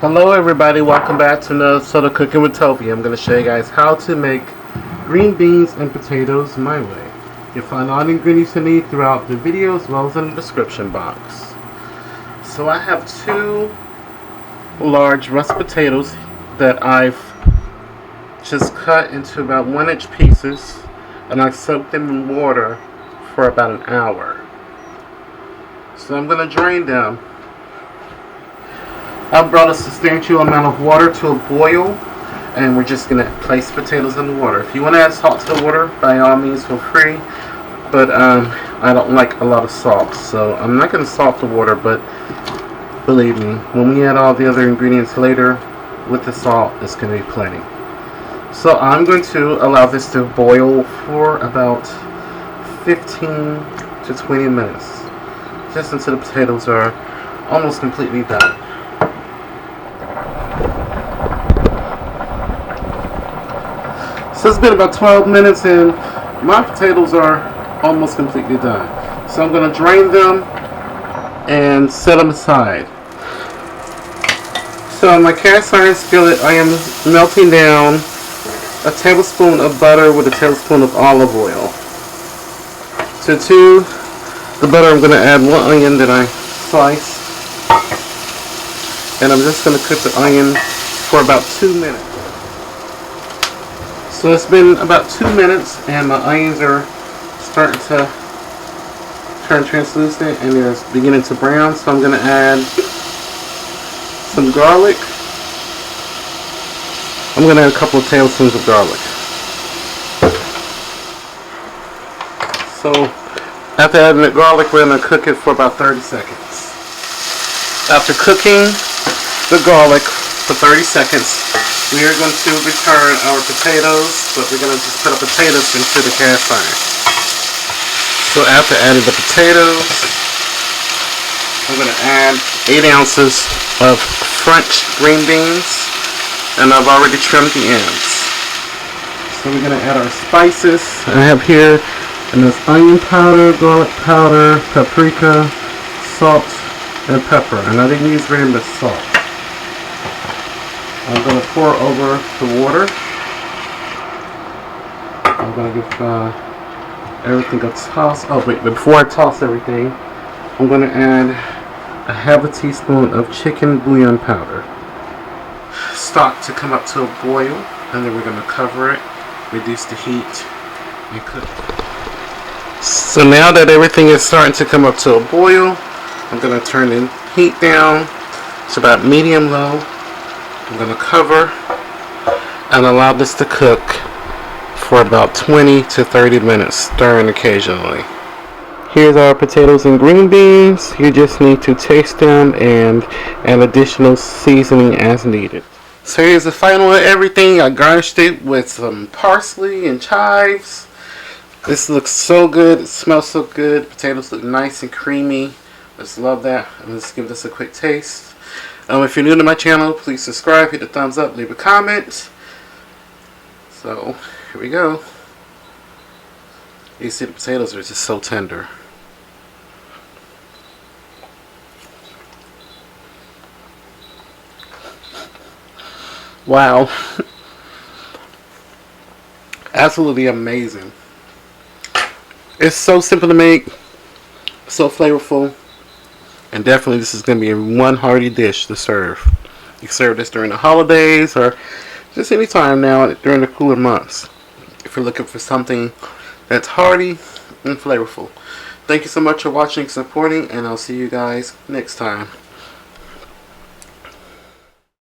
Hello everybody, welcome back to another episode of Cooking with Tovia. I'm going to show you guys how to make green beans and potatoes my way. You'll find all the ingredients you need throughout the video as well as in the description box. So I have two large russet potatoes that I've just cut into about 1-inch pieces, and I soaked them in water for about an hour. So I'm going to drain them. I brought a substantial amount of water to a boil, and we're just going to place potatoes in the water. If you want to add salt to the water, by all means feel free, but I don't like a lot of salt, so I'm not going to salt the water, but believe me, when we add all the other ingredients later with the salt, it's going to be plenty. So I'm going to allow this to boil for about 15 to 20 minutes, just until the potatoes are almost completely done. So it's been about 12 minutes and my potatoes are almost completely done. So I'm going to drain them and set them aside. So in my cast iron skillet, I am melting down a tablespoon of butter with a tablespoon of olive oil. So to the butter, I'm going to add 1 onion that I sliced. And I'm just going to cook the onion for about 2 minutes. So it's been about 2 minutes and my onions are starting to turn translucent and they're beginning to brown. So I'm going to add some garlic. I'm going to add a couple of tablespoons of garlic. So after adding the garlic, we're going to cook it for about 30 seconds. After cooking the garlic for 30 seconds, we are going to return our potatoes, but we're going to just put our potatoes into the cast iron. So after adding the potatoes, I'm going to add 8 ounces of French green beans, and I've already trimmed the ends. So we're going to add our spices. I have here onion powder, garlic powder, paprika, salt, and pepper. And I didn't use very much salt. I'm going to pour over the water. I'm going to give everything a toss. Oh wait, before I toss everything, I'm going to add a half a teaspoon of chicken bouillon powder. Stock to come up to a boil, and then we're going to cover it, reduce the heat, and cook. So now that everything is starting to come up to a boil, I'm going to turn the heat down to about medium low. I'm going to cover and allow this to cook for about 20 to 30 minutes, stirring occasionally. Here's our potatoes and green beans. You just need to taste them and add additional seasoning as needed. So here's the final of everything. I garnished it with some parsley and chives. This looks so good. It smells so good. Potatoes look nice and creamy. Just love that. Let's give this a quick taste. If you're new to my channel, please subscribe, hit the thumbs up, leave a comment. So, here we go. You see the potatoes are just so tender. Wow. Absolutely amazing. It's so simple to make, so flavorful. And definitely this is going to be one hearty dish to serve. You can serve this during the holidays or just any time now during the cooler months, if you're looking for something that's hearty and flavorful. Thank you so much for watching and supporting, and I'll see you guys next time.